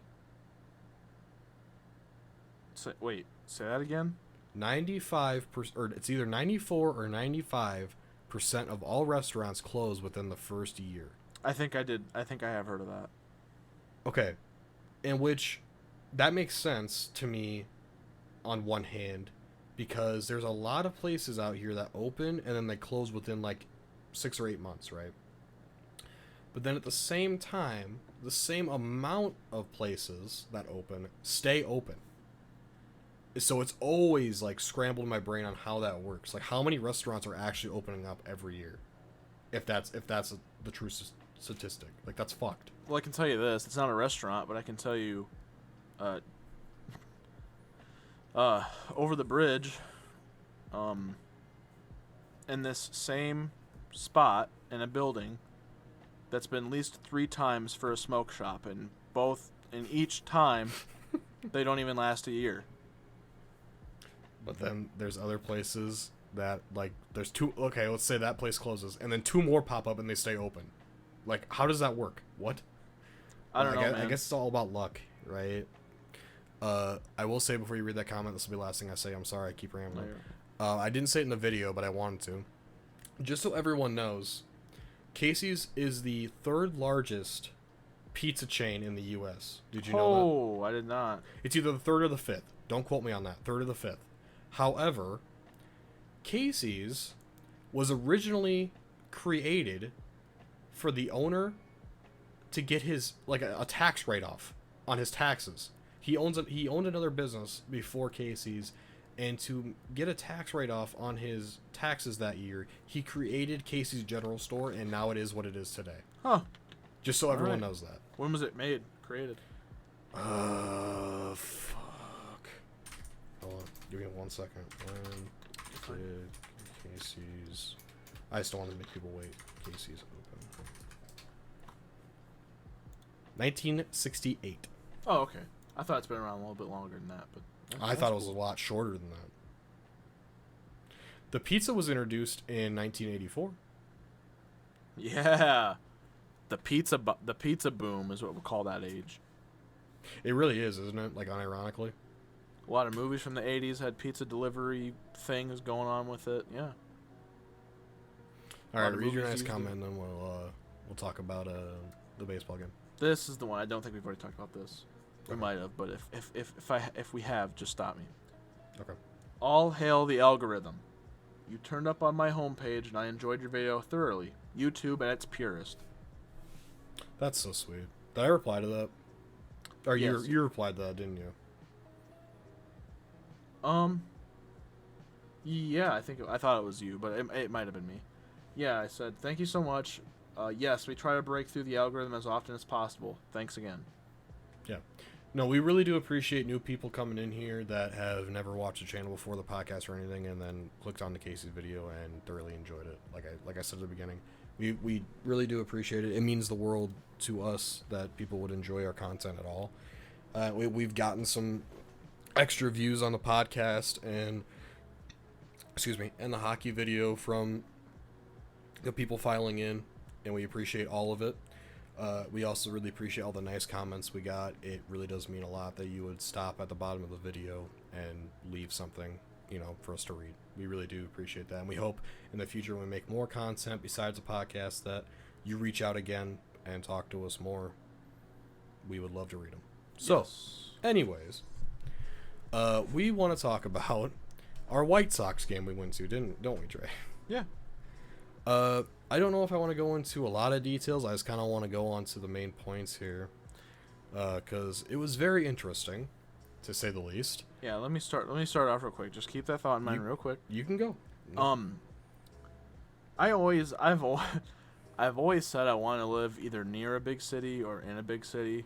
Say that again? 95%, or it's either 94 or 95% of all restaurants close within the first year. I think I have heard of that. Okay. In which, that makes sense to me on one hand, because there's a lot of places out here that open and then they close within like 6 or 8 months, right? But then at the same time, the same amount of places that open stay open. So it's always like scrambled in my brain on how that works. Like how many restaurants are actually opening up every year? If that's the true statistic. Like that's fucked. Well, I can tell you this. It's not a restaurant, but I can tell you over the bridge in this same spot in a building that's been leased 3 times for a smoke shop, and each time they don't even last a year. But then there's other places that, like, there's 2... Okay, let's say that place closes, and then 2 more pop up and they stay open. Like, how does that work? What? I don't know, man. I guess it's all about luck, right? I will say before you read that comment, this will be the last thing I say. I'm sorry, I keep rambling. I didn't say it in the video, but I wanted to. Just so everyone knows, Casey's is the 3rd largest pizza chain in the U.S. Did you know that? Oh, I did not. It's either the 3rd or the 5th. Don't quote me on that. 3rd or the 5th. However, Casey's was originally created for the owner to get his, like, a tax write-off on his taxes. He owned another business before Casey's, and to get a tax write-off on his taxes that year, he created Casey's General Store, and now it is what it is today. Huh. Just so everyone knows that. When was it created? Fuck. Hold on. Give me 1 second. When did Casey's... I just don't want to make people wait. Casey's open. 1968. Oh, okay. I thought it's been around a little bit longer than that, but... I thought it was a lot shorter than that. The pizza was introduced in 1984. Yeah. The pizza boom is what we call that age. It really is, isn't it? Like, unironically. A lot of movies from the 80s had pizza delivery things going on with it. Yeah. All right, read your nice comment, and then we'll talk about the baseball game. This is the one. I don't think we've already talked about this. We might have, but if we have, just stop me. Okay. All hail the algorithm. You turned up on my homepage, and I enjoyed your video thoroughly. YouTube at its purest. That's so sweet. Did I reply to that? Or Yes. you replied to that, didn't you? Yeah, I thought it was you, but it might have been me. Yeah, I said, thank you so much. Yes, we try to break through the algorithm as often as possible. Thanks again. Yeah. No, we really do appreciate new people coming in here that have never watched the channel before the podcast or anything, and then clicked on the Casey's video and thoroughly enjoyed it. Like I said at the beginning, we really do appreciate it. It means the world to us that people would enjoy our content at all. We've gotten some extra views on the podcast and the hockey video from the people filing in, and we appreciate all of it. We also really appreciate all the nice comments we got. It really does mean a lot that you would stop at the bottom of the video and leave something, for us to read. We really do appreciate that, and we hope in the future when we make more content besides the podcast that you reach out again and talk to us more. We would love to read them. So, anyways, we want to talk about our White Sox game we went to, don't we, Trey? Yeah. I don't know if I want to go into a lot of details. I just kind of want to go on to the main points here, because it was very interesting, to say the least. Yeah, let me start off real quick. Just keep that thought in mind real quick. You can go. I've always said I want to live either near a big city or in a big city,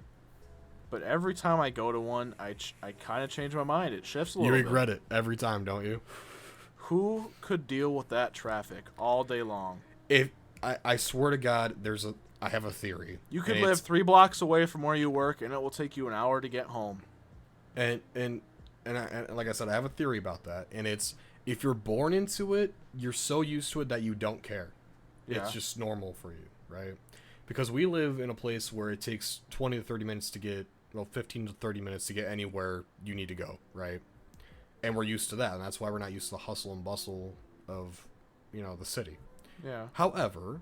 but every time I go to one, I kind of change my mind. It shifts a little bit. You regret it every time, don't you? Who could deal with that traffic all day long? If I swear to God, I have a theory. You could live 3 blocks away from where you work, and it will take you an hour to get home. And like I said, I have a theory about that, and it's if you're born into it, you're so used to it that you don't care. Yeah. It's just normal for you, right? Because we live in a place where it takes 20 to 30 minutes to get, 15 to 30 minutes to get anywhere you need to go, right? And we're used to that, and that's why we're not used to the hustle and bustle of, the city. Yeah. However,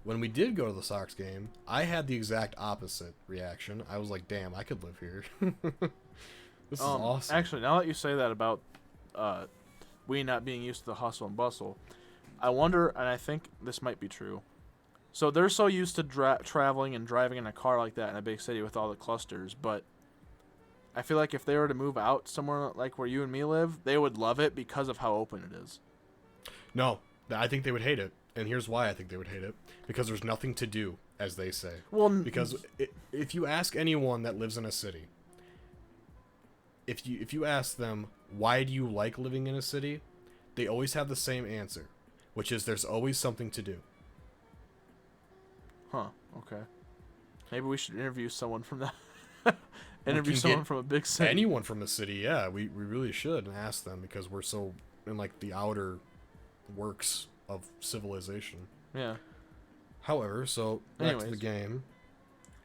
when we did go to the Sox game, I had the exact opposite reaction. I was like, damn, I could live here. This is awesome. Actually, now that you say that about we not being used to the hustle and bustle, I wonder, and I think this might be true. So they're so used to traveling and driving in a car like that in a big city with all the clusters, but I feel like if they were to move out somewhere like where you and me live, they would love it because of how open it is. No, I think they would hate it. And here's why I think they would hate it. Because there's nothing to do, as they say. Well, because if you ask anyone that lives in a city, if you ask them, why do you like living in a city? They always have the same answer, which is there's always something to do. Huh, okay. Maybe we should interview someone from that. Interview someone from a big city. Anyone from a city, yeah. We really should and ask them because we're so in the outer works of civilization. Yeah. However, so back to the game.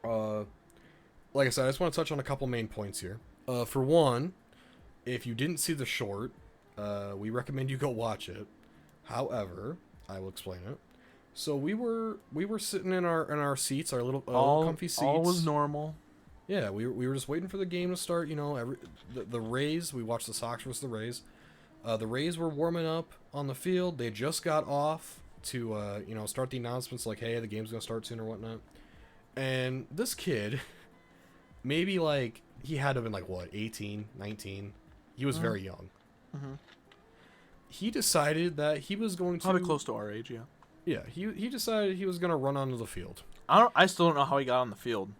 Like I said, I just want to touch on a couple main points here. For one, if you didn't see the short, we recommend you go watch it. However, I will explain it. So we were sitting in our seats, our little comfy seats. All was normal. Yeah, we were just waiting for the game to start. The Rays. We watched the Sox versus the Rays. The Rays were warming up on the field. They just got off to start the announcements like, hey, the game's gonna start soon or whatnot. And this kid, maybe he had to have been 18, 19. He was very young. Mm-hmm. He decided that he was going to probably close to our age, yeah. Yeah, he decided he was gonna run onto the field. I still don't know how he got on the field.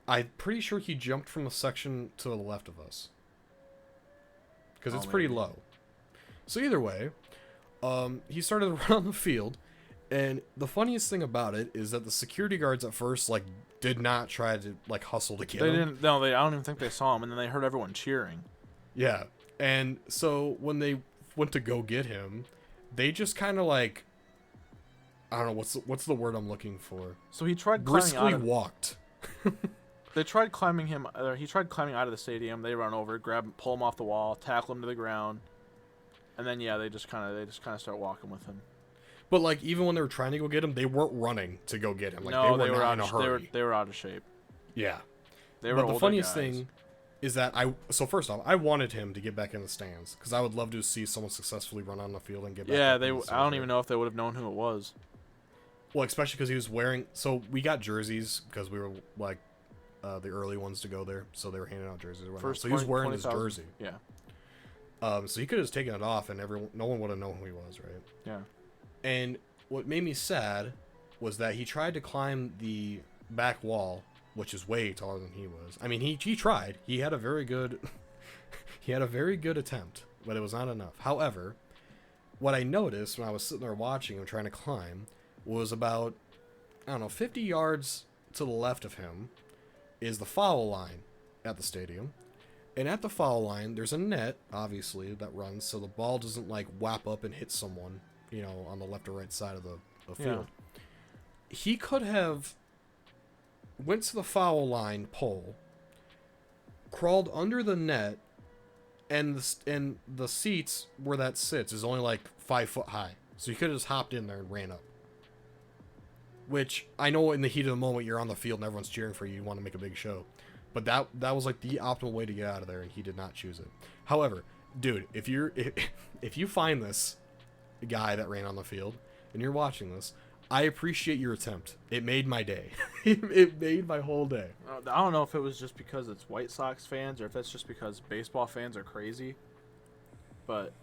I'm pretty sure he jumped from a section to the left of us. Because it's pretty low. So either way, he started to run on the field, and the funniest thing about it is that the security guards at first did not try to hustle to get him. They didn't. No, I don't even think they saw him, and then they heard everyone cheering. Yeah, and so when they went to go get him, they just kind of I don't know what's the word I'm looking for. So he tried briskly walked. They tried climbing him. He tried climbing out of the stadium. They run over, grab him, pull him off the wall, tackle him to the ground, and then they just kind of start walking with him. But even when they were trying to go get him, they weren't running to go get him. No, they were not in a hurry. They were out of shape. Yeah. They were. But the funniest thing is that first off, I wanted him to get back in the stands because I would love to see someone successfully run on the field and get back. Yeah, I don't even know if they would have known who it was. Well, especially because he was wearing. So we got jerseys because we were the early ones to go there, so they were handing out jerseys. So he was wearing his jersey. Yeah. So he could have just taken it off, and no one would have known who he was, right? Yeah. And what made me sad was that he tried to climb the back wall which is way taller than he was. I mean, he tried. He had a very good he had a very good attempt, but it was not enough. However, what I noticed when I was sitting there watching him trying to climb was about, I don't know, 50 yards to the left of him is the foul line at the stadium. And at the foul line, there's a net, obviously, that runs so the ball doesn't, like, whap up and hit someone, you know, on the left or right side of the field. Yeah. He could have went to the foul line pole, crawled under the net, and the seats where that sits is only, like, 5 foot high. So he could have just hopped in there and ran up. Which, I know in the heat of the moment, you're on the field and everyone's cheering for you, you want to make a big show. But that was like the optimal way to get out of there, and he did not choose it. However, dude, if you find this guy that ran on the field and you're watching this, I appreciate your attempt. It made my day. It made my whole day. I don't know if it was just because it's White Sox fans or if that's just because baseball fans are crazy. But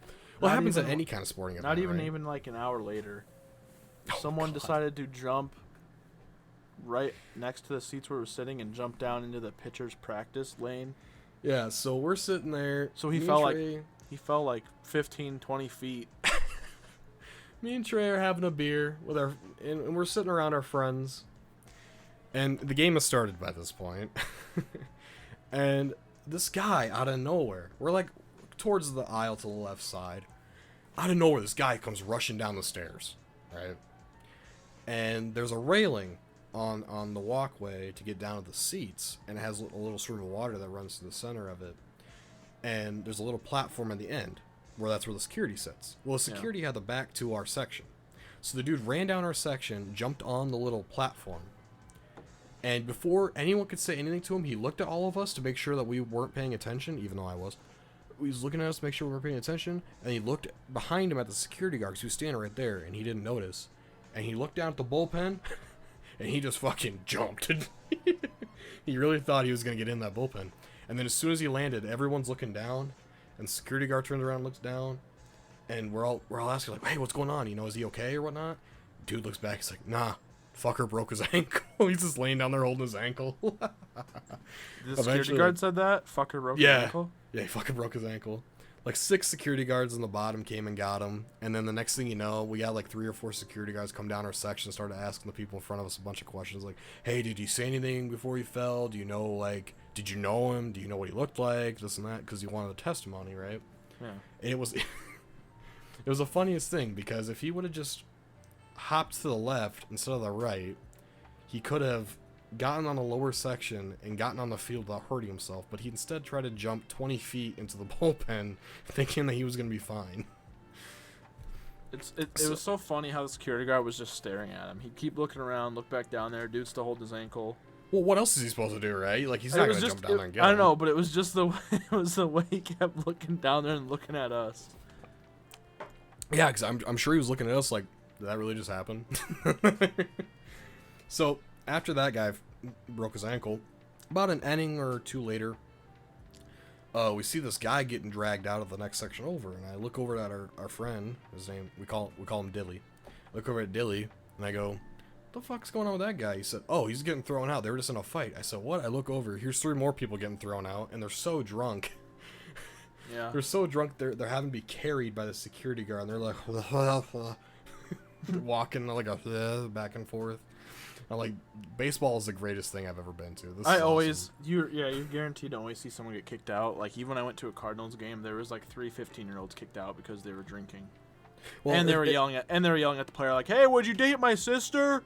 well, it happens at any kind of sporting event. Not even right? even like an hour later, someone decided to jump right next to the seats where we're sitting and jump down into the pitcher's practice lane. Yeah, so we're sitting there. So he fell like 15, 20 feet. Me and Trey are having a beer with and we're sitting around our friends. And the game has started by this point. And this guy out of nowhere, we're like towards the aisle to the left side. Out of nowhere, this guy comes rushing down the stairs, right? And there's a railing on the walkway to get down to the seats, and it has a little stream of water that runs to the center of it. And there's a little platform at the end where that's where the security sits. Well, the security had the back to our section. So the dude ran down our section, jumped on the little platform, and before anyone could say anything to him, he looked at all of us to make sure that we weren't paying attention, even though I was. He was looking at us to make sure we were paying attention, and he looked behind him at the security guard, 'cause he was standing right there, and he didn't notice. And he looked down at the bullpen, and he just fucking jumped. He really thought he was going to get in that bullpen. And then as soon as he landed, everyone's looking down, and the security guard turns around and looks down, and we're all asking, like, hey, what's going on? You know, is he okay or whatnot? Dude looks back, he's like, nah, fucker broke his ankle. He's just laying down there holding his ankle. The security guard said that? Fucker broke his ankle? Yeah, he fucking broke his ankle. Like 6 security guards on the bottom came and got him, and then the next thing you know, we got like 3 or 4 security guards come down our section and started asking the people in front of us a bunch of questions like, hey, did he say anything before he fell? Do you know, like, did you know him? Do you know what he looked like? This and that, because he wanted a testimony, right? Yeah. And it was the funniest thing, because if he would have just hopped to the left instead of the right, he could have gotten on the lower section and gotten on the field without hurting himself, but he instead tried to jump 20 feet into the bullpen thinking that he was going to be fine. It was so funny how the security guard was just staring at him. He'd keep looking around, look back down there, dude still holding his ankle. Well, what else is he supposed to do, right? Like, he's not going to jump down there and get him. I don't know, but it was just the way he kept looking down there and looking at us. Yeah, because I'm sure he was looking at us like, did that really just happen? So after that guy broke his ankle, about an inning or 2 later, we see this guy getting dragged out of the next section over, and I look over at our friend. His name, we call him Dilly. I look over at Dilly, and I go, what the fuck's going on with that guy? He said, oh, he's getting thrown out. They were just in a fight. I said, what? I look over. Here's 3 more people getting thrown out, and they're so drunk. Yeah. They're so drunk, they're having to be carried by the security guard, and they're like, walking like a back and forth. I'm like, baseball is the greatest thing I've ever been to. You're guaranteed to always see someone get kicked out. Like, even when I went to a Cardinals game, there was like 3 15-year-olds kicked out because they were drinking. Well, and they were yelling at the player like, hey, would you date my sister?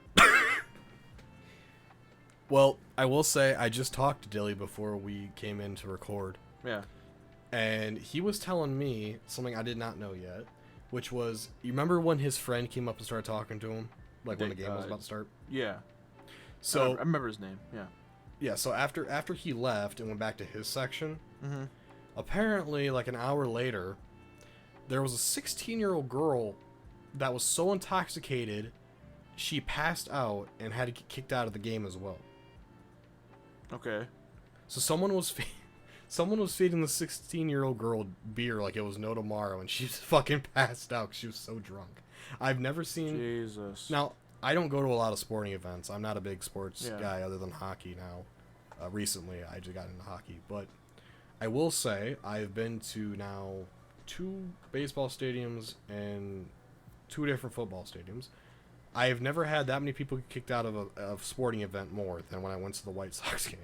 Well, I will say, I just talked to Dilly before we came in to record. Yeah. And he was telling me something I did not know yet, which was, you remember when his friend came up and started talking to him? Like when the game was about to start? Yeah. So I remember his name, yeah. Yeah, so after he left and went back to his section, apparently, like an hour later, there was a 16-year-old girl that was so intoxicated, she passed out and had to get kicked out of the game as well. Okay. So someone was feeding the 16-year-old girl beer like it was no tomorrow, and she just fucking passed out 'cause she was so drunk. I've never seen... Jesus. Now, I don't go to a lot of sporting events. I'm not a big sports guy other than hockey now. recently. I just got into hockey, but I will say I've been to now 2 baseball stadiums and 2 different football stadiums. I have never had that many people get kicked out of a sporting event more than when I went to the White Sox game.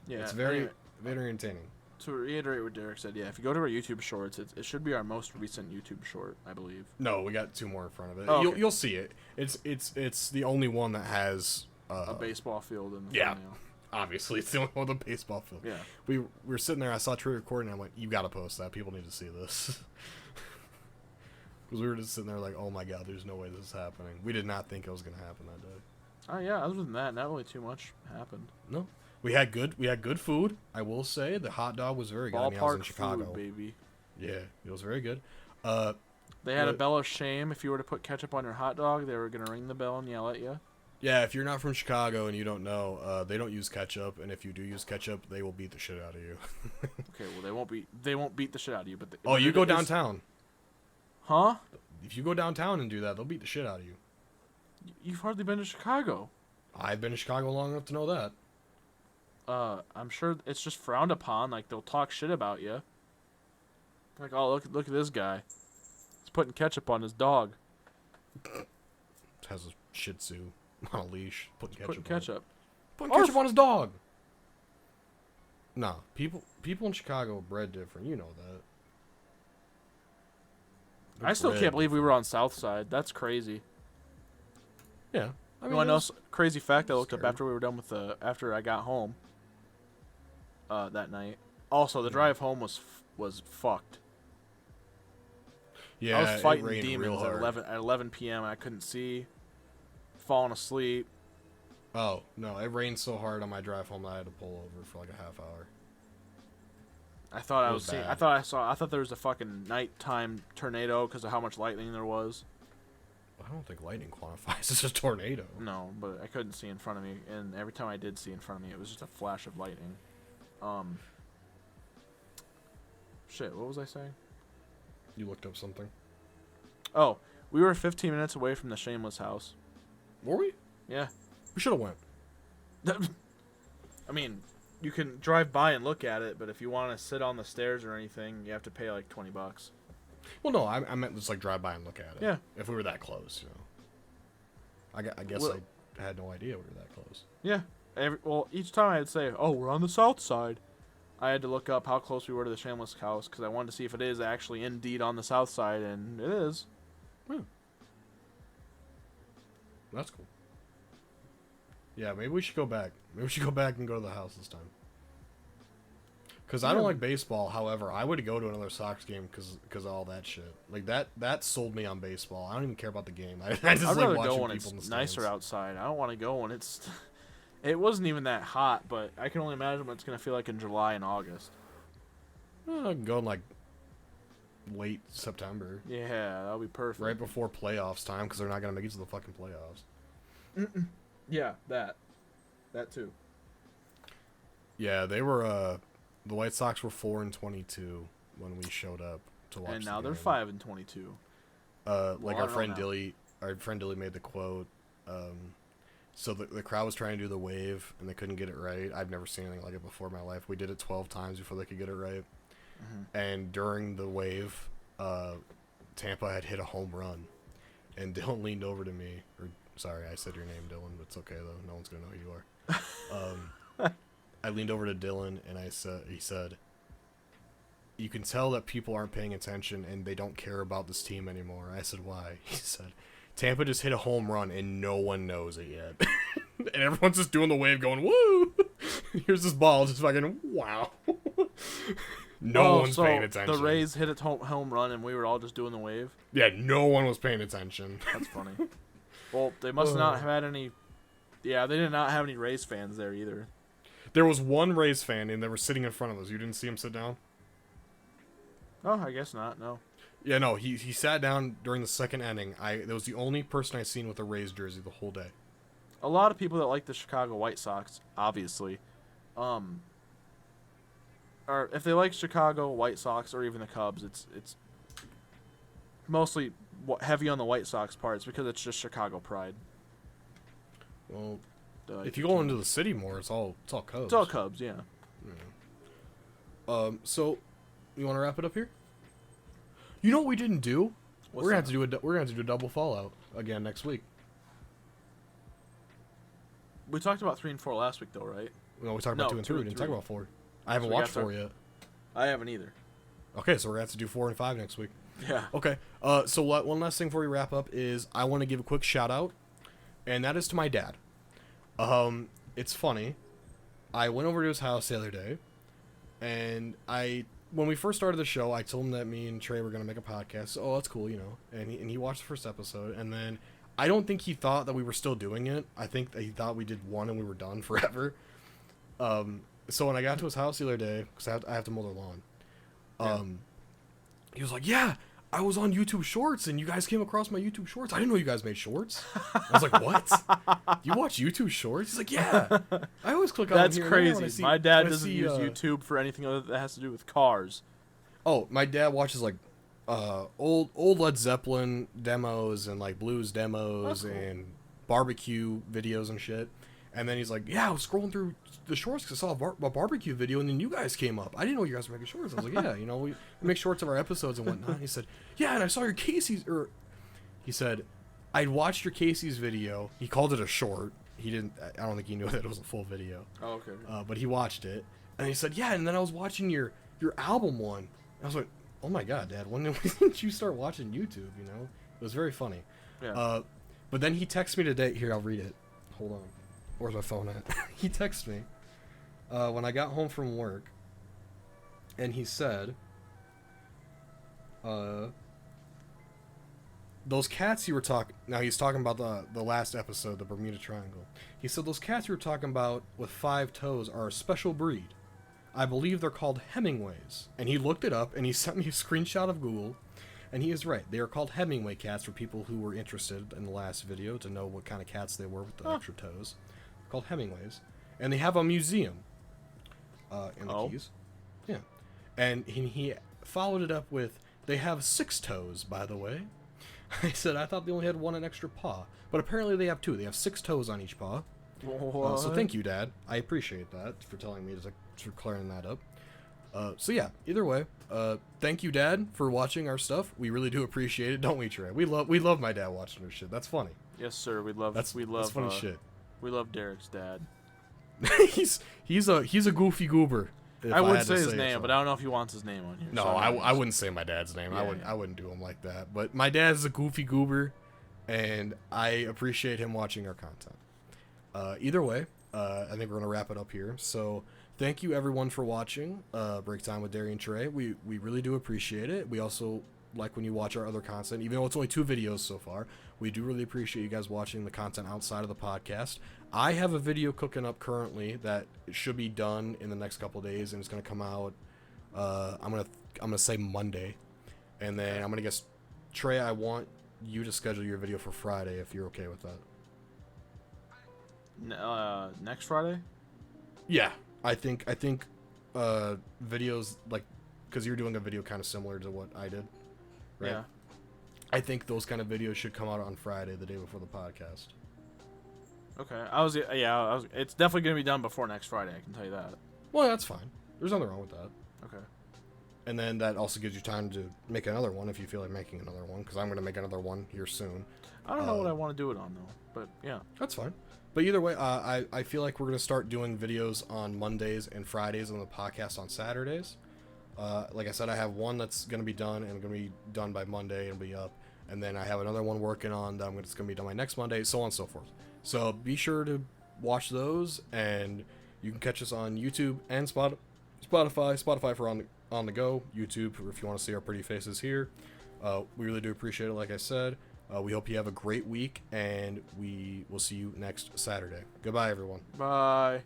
Yeah, it's very entertaining. To reiterate what Derek said, yeah, if you go to our YouTube shorts, it should be our most recent YouTube short, I believe. No, we got 2 more in front of it. Oh, okay. You'll see it. It's the only one that has A baseball field in the yeah. thumbnail. Obviously, it's the only one with a baseball field. Yeah. We were sitting there. I saw Trey recording. And I went, "You got to post that. People need to see this." Because we were just sitting there like, "Oh my god, there's no way this is happening." We did not think it was gonna happen that day. Oh yeah. Other than that, not really too much happened. No, we had good food. I will say the hot dog was very good. I mean, I was in Ballpark Chicago, food, baby. Yeah, it was very good. They had a But- bell of shame. If you were to put ketchup on your hot dog, they were gonna ring the bell and yell at you. Yeah, if you're not from Chicago and you don't know, they don't use ketchup, and if you do use ketchup, they will beat the shit out of you. Okay, well they won't beat the shit out of you, but Oh, you go downtown. Huh? If you go downtown and do that, they'll beat the shit out of you. You've hardly been to Chicago. I've been to Chicago long enough to know that. I'm sure it's just frowned upon. Like they'll talk shit about you. Like, oh look at this guy. He's putting ketchup on his dog. Has a Shih Tzu on a leash, putting ketchup. Putting ketchup. Putting ketchup on his dog. No, people in Chicago are bred different. You know that. They're I still bred can't believe we different. were on South Side. That's crazy. Yeah, I You want to know it was- a crazy fact I looked up scary. after we were done with after I got home. That night. Also, the drive home was fucked. Yeah, I was it fighting rained real demons hard. at 11 p.m. I couldn't see. Falling asleep. Oh no, it rained so hard on my drive home that I had to pull over for like a half hour. I thought It I was was seeing. bad. I thought there was a fucking nighttime tornado because of how much lightning there was. I don't think lightning quantifies as a tornado. No, but I couldn't see in front of me, and every time I did see in front of me, it was just a flash of lightning. Shit, what was I saying? You looked up something. Oh, we were 15 minutes away from the Shameless house. Were we? Yeah. We should have went. I mean, you can drive by and look at it, but if you want to sit on the stairs or anything, you have to pay like $20. Well, no, I meant just like drive by and look at it. Yeah. If we were that close, you know. I guess Well- I had no idea we were that close. Yeah. Well, each time I'd say, "Oh, we're on the south side," I had to look up how close we were to the Shameless house because I wanted to see if it is actually indeed on the south side, and it is. That's cool. Yeah, maybe we should go back. Maybe we should go back and go to the house this time. Because I don't Yeah. like baseball. However, I would go to another Sox game because of all that shit. Like that sold me on baseball. I don't even care about the game. I just I'd like rather watching go when people in it's the nicer stands. outside. I don't want to go when it's. It wasn't even that hot, but I can only imagine what it's gonna feel like in July and August. I can go in like late September, Yeah, that'll be perfect. right before playoffs time, because they're not gonna make it to the fucking playoffs. Yeah, that too. Yeah, they were. The White Sox were 4-22 when we showed up to watch. And the now they're game. 5-22. Like I our don't friend know. Dilly, made the quote. So the crowd was trying to do the wave and they couldn't get it right. I've never seen anything like it before in my life. We did it 12 times before they could get it right. And during the wave, Tampa had hit a home run, and Dylan leaned over to me. Or sorry, I said your name, Dylan, but it's okay though. No one's gonna know who you are. I leaned over to Dylan and he said, "You can tell that people aren't paying attention and they don't care about this team anymore." I said, "Why?" He said, "Tampa just hit a home run and no one knows it yet." And everyone's just doing the wave going, "Woo!" Here's this ball, just fucking, wow. No one's paying attention. The Rays hit a home run and we were all just doing the wave. Yeah, no one was paying attention. That's funny. Well, they must not have had any. Yeah, they did not have any Rays fans there either. There was one Rays fan and they were sitting in front of us. You didn't see him sit down? Oh, I guess not. No. Yeah, no, he sat down during the second inning. That was the only person I seen with a Rays jersey the whole day. A lot of people that like the Chicago White Sox, obviously, or if they like Chicago White Sox or even the Cubs, it's mostly heavy on the White Sox part. It's because it's just Chicago pride. Well, If you go into the city more, it's all Cubs. It's all Cubs, yeah. So, you want to wrap it up here? You know what we didn't do? We're gonna have to do a double Fallout again next week. We talked about 3 and 4 last week, though, right? No, we talked about 2 and 3. We didn't talk about 4. I haven't So watched 4 yet. I haven't either. Okay, so we're gonna have to do 4 and 5 next week. Yeah. Okay. So one last thing before we wrap up is I want to give a quick shout out, and that is to my dad. It's funny. I went over to his house the other day, and when we first started the show, I told him that me and Trey were gonna make a podcast. Oh, that's cool, you know. And he watched the first episode, and then I don't think he thought that we were still doing it. I think that he thought we did 1 and we were done forever. So when I got to his house the other day, because I have to mow their lawn, he was like, "Yeah, I was on YouTube Shorts, and you guys came across my YouTube Shorts. I didn't know you guys made shorts." I was like, "What? You watch YouTube Shorts?" He's like, "Yeah, I always click on That's here and there when I crazy. see- My dad when I doesn't see, use YouTube for anything other that has to do with cars. Oh, my dad watches like old Led Zeppelin demos and like blues demos and barbecue videos and shit. And then he's like, "Yeah, I was scrolling through the shorts because I saw a barbecue video, and then you guys came up. I didn't know you guys were making shorts." I was like, "Yeah, you know, we make shorts of our episodes and whatnot." And he said, "Yeah, and I saw your Casey's," or he said, "I'd watched your Casey's video." He called it a short. He didn't. I don't think he knew that it was a full video. Oh, okay. But he watched it, and he said, "Yeah, and then I was watching your album one." I was like, "Oh my god, Dad, when did you start watching YouTube?" You know, it was very funny. Yeah. But then he texted me today. Here, I'll read it. Hold on. Where's my phone at? He texted me when I got home from work, and he said, "Those cats you were talking..." Now he's talking about the last episode, the Bermuda Triangle. He said, "Those cats you were talking about with 5 toes are a special breed. I believe they're called Hemingways." And he looked it up, and he sent me a screenshot of Google, and he is right. They are called Hemingway cats for people who were interested in the last video to know what kind of cats they were with the extra toes. Called Hemingways, and they have a museum in the Keys. Yeah, and he followed it up with, "They have 6 toes, by the way." I said, "I thought they only had 1 an extra paw, but apparently they have 2. They have 6 toes on each paw." So thank you, Dad. I appreciate that for telling me for clearing that up. So yeah, either way, thank you, Dad, for watching our stuff. We really do appreciate it, don't we, Trey? We love my dad watching our shit. That's funny. Yes, sir. We love. That's funny shit. We love Derek's dad. he's a goofy goober. I would say his name, but I don't know if he wants his name on here. No, so I wouldn't say my dad's name. Yeah, I wouldn't do him like that. But my dad's a goofy goober, and I appreciate him watching our content. Either way, I think we're gonna wrap it up here. So thank you everyone for watching Break Time with Derry and Trey. We really do appreciate it. We also like when you watch our other content, even though it's only 2 videos so far. We do really appreciate you guys watching the content outside of the podcast. I have a video cooking up currently that should be done in the next couple days, and it's gonna come out. I'm gonna say Monday, and then I'm gonna guess, Trey, I want you to schedule your video for Friday if you're okay with that. Next Friday. Yeah, I think videos like, because you're doing a video kind of similar to what I did, right? Yeah. I think those kind of videos should come out on Friday, the day before the podcast. Okay. It's definitely gonna be done before next Friday. I can tell you that. Well, that's fine. There's nothing wrong with that. Okay. And then that also gives you time to make another one if you feel like making another one, because I'm going to make another one here soon. I don't know what I want to do it on though, but yeah. That's fine. But either way, I feel like we're going to start doing videos on Mondays and Fridays and the podcast on Saturdays. Like I said, I have one that's going to be done and going to be done by Monday and be up. And then I have another one working on that it's going to be done by next Monday, so on and so forth. So be sure to watch those, and you can catch us on YouTube and Spotify for on the go, YouTube if you want to see our pretty faces here. We really do appreciate it, like I said. We hope you have a great week, and we will see you next Saturday. Goodbye, everyone. Bye.